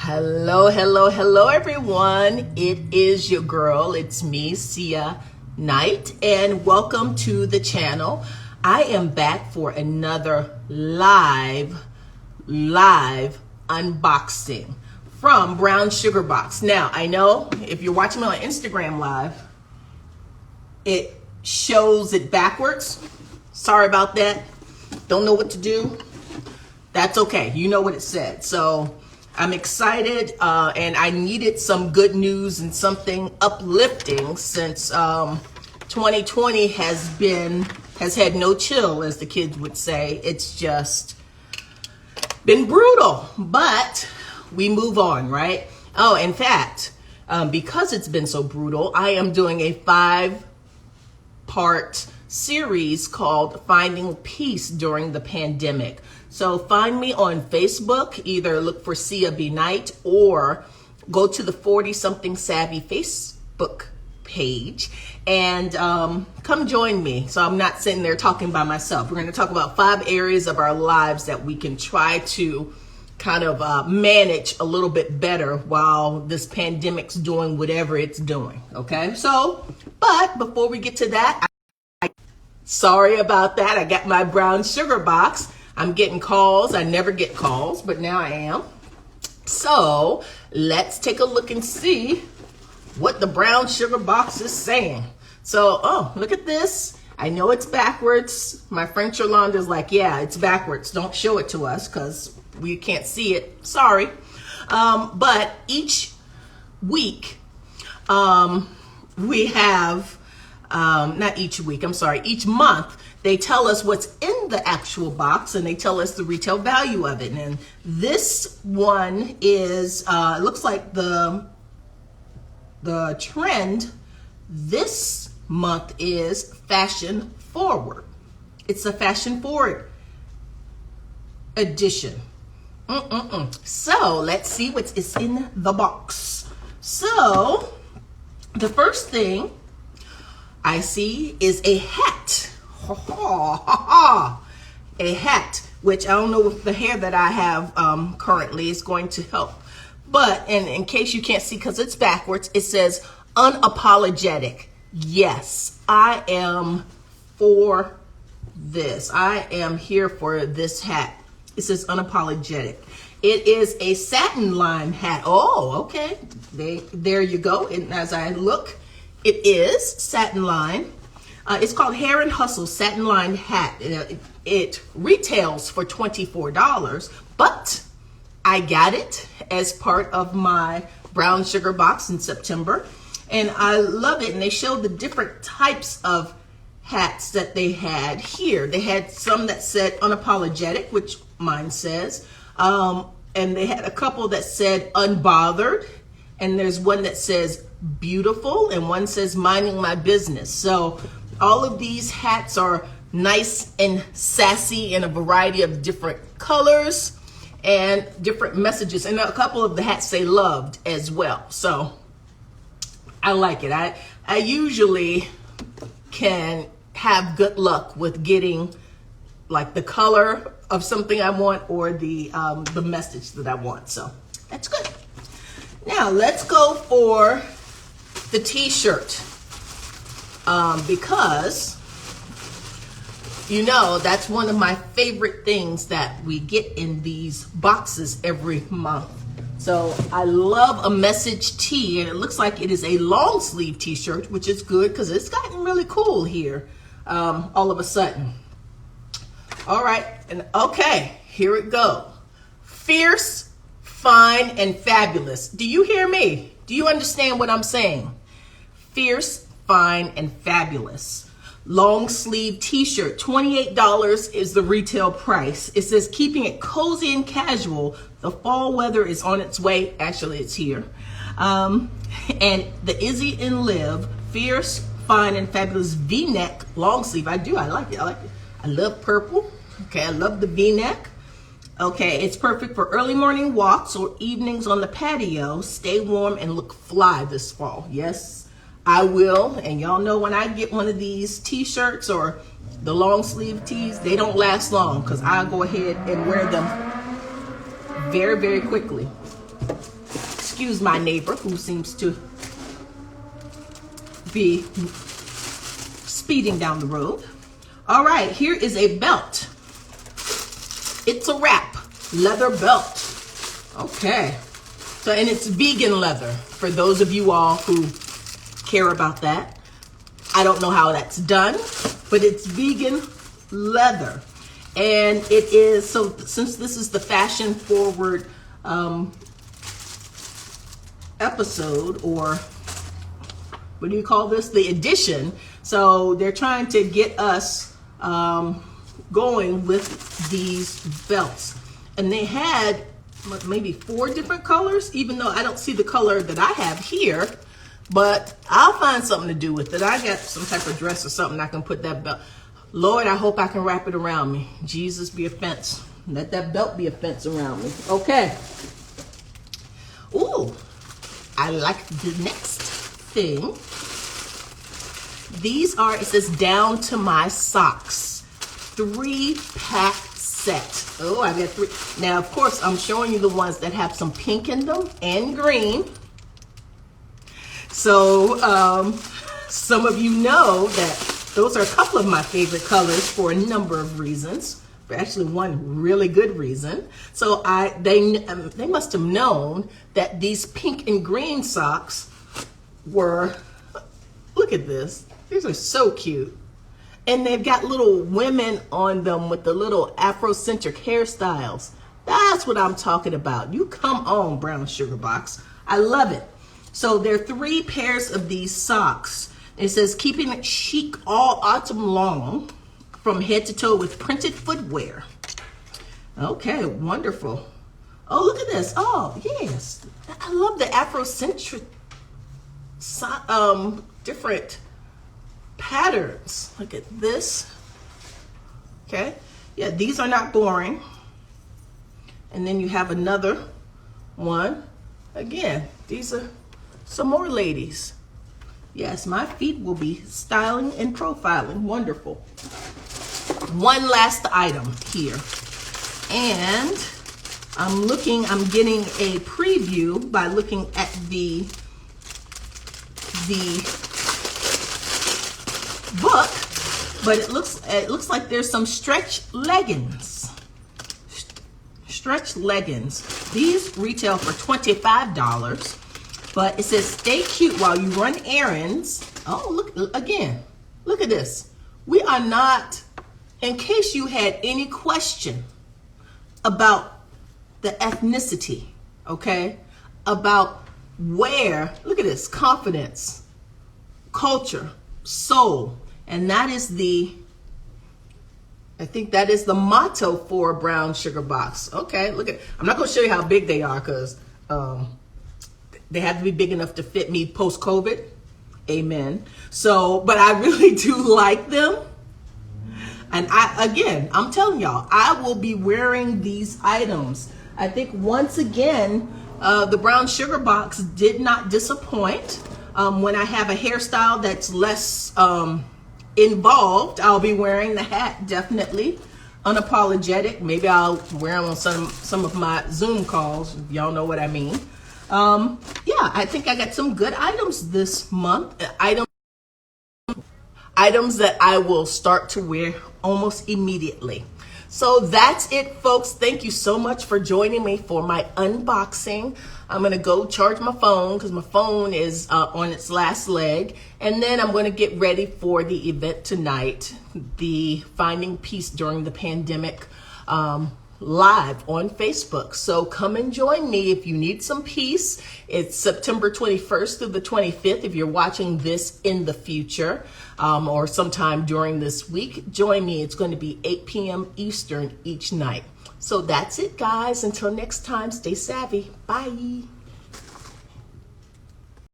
Hello, hello, hello, everyone. It is your girl. It's me, Sia Knight, and welcome to the channel. I am back for another live unboxing from Brown Sugar Box. Now, I know if you're watching me on Instagram Live, it shows it backwards. Sorry about that. Don't know what to do. That's okay. You know what it said. So I'm excited, and I needed some good news and something uplifting since 2020 has had no chill, as the kids would say. It's just been brutal, but we move on, right? Oh, in fact, because it's been so brutal, I am doing a 5-part series called Finding Peace During the Pandemic. So find me on Facebook, either look for Sia B. Knight or go to the 40-something Savvy Facebook page and come join me. So I'm not sitting there talking by myself. We're going to talk about 5 areas of our lives that we can try to kind of manage a little bit better while this pandemic's doing whatever it's doing. Okay, so, but before we get to that, sorry about that. I got my Brown Sugar Box. I'm getting calls. I never get calls, but now I am. So let's take a look and see what the Brown Sugar Box is saying. So, oh, look at this. I know it's backwards. My friend Yolanda's like, yeah, it's backwards. Don't show it to us because we can't see it. Sorry. But each week, we have, not each week, I'm sorry, each month, they tell us what's in the actual box and they tell us the retail value of it. And this one is, it looks like the trend this month is fashion forward. It's a fashion forward edition. So let's see what is in the box. So the first thing I see is a hat. A hat, which I don't know if the hair that I have currently is going to help. But and in case you can't see because it's backwards, it says unapologetic. Yes, I am for this. I am here for this hat. It says unapologetic. It is a satin lined hat. Oh, okay. There you go. And as I look, it is satin lined. It's called Hair and Hustle Satin Lined Hat. It retails for $24, but I got it as part of my Brown Sugar Box in September, and I love it. And they showed the different types of hats that they had here. They had some that said unapologetic, which mine says, and they had a couple that said unbothered, and there's one that says beautiful, and one says minding my business. So all of these hats are nice and sassy in a variety of different colors and different messages. And a couple of the hats say loved as well. So I like it. I usually can have good luck with getting like the color of something I want or the message that I want. So that's good. Now let's go for the T-shirt. Because, you know, that's one of my favorite things that we get in these boxes every month. So I love a message tee, and it looks like it is a long sleeve T-shirt, which is good because it's gotten really cool here all of a sudden. All right, and okay, here it goes. Fierce, fine, and fabulous. Do you hear me? Do you understand what I'm saying? Fierce, fine, and fabulous. Long sleeve T-shirt, $28 is the retail price. It says keeping it cozy and casual. The fall weather is on its way. Actually, it's here. And the Izzy and Liv Fierce, Fine, and Fabulous V-neck long sleeve. I like it. I love purple. Okay, I love the V-neck. Okay, it's perfect for early morning walks or evenings on the patio. Stay warm and look fly this fall. Yes, I will. And y'all know when I get one of these T-shirts or the long sleeve tees, they don't last long because I'll go ahead and wear them very, very quickly. excuse my neighbor who seems to be speeding down the road. All right, here is a belt. It's a wrap leather belt. Okay. So, and it's vegan leather for those of you all who care about that. I don't know how that's done, but it's vegan leather. And it is, so since this is the fashion forward episode, or what do you call this? The edition. So they're trying to get us going with these belts. And they had maybe 4 different colors, even though I don't see the color that I have here, but I'll find something to do with it. I got some type of dress or something I can put that belt. Lord, I hope I can wrap it around me. Jesus be a fence. Let that belt be a fence around me. Okay. Ooh, I like the next thing. These are, it says down to my socks. 3-pack set. Oh, I got 3. Now, of course, I'm showing you the ones that have some pink in them and green. So, some of you know that those are a couple of my favorite colors for a number of reasons. But actually, one really good reason. So, they must have known that these pink and green socks were, look at this. These are so cute. And they've got little women on them with the little Afrocentric hairstyles. That's what I'm talking about. You come on, Brown Sugar Box. I love it. So there are 3 pairs of these socks. It says, keeping it chic all autumn long, from head to toe with printed footwear. Okay, wonderful. Oh, look at this. Oh, yes. I love the Afrocentric different patterns. Look at this. Okay. Yeah, these are not boring. And then you have another one. Again, these are some more ladies. Yes, my feet will be styling and profiling. Wonderful. One last item here. And I'm getting a preview by looking at the book, but it looks like there's some stretch leggings. Stretch leggings. These retail for $25, but it says stay cute while you run errands. Oh, look again. Look at this. We are not, in case you had any question about the ethnicity, okay? About where, look at this, confidence, culture, soul. And that is I think that is the motto for Brown Sugar Box. Okay, look at, I'm not going to show you how big they are because they have to be big enough to fit me post-COVID. Amen. So, but I really do like them. And I'm telling y'all, I will be wearing these items. I think once again, the Brown Sugar Box did not disappoint. When I have a hairstyle that's less involved, I'll be wearing the hat, definitely. Unapologetic. Maybe I'll wear them on some of my Zoom calls. Y'all know what I mean. Yeah, I think I got some good items this month. Items that I will start to wear almost immediately. So that's it, folks. Thank you so much for joining me for my unboxing. I'm going to go charge my phone because my phone is on its last leg. And then I'm going to get ready for the event tonight, the Finding Peace During the Pandemic live on Facebook. So come and join me if you need some peace. It's September 21st through the 25th. If you're watching this in the future or sometime during this week, join me. It's going to be 8 p.m. Eastern each night. So that's it, guys. Until next time, stay savvy. Bye.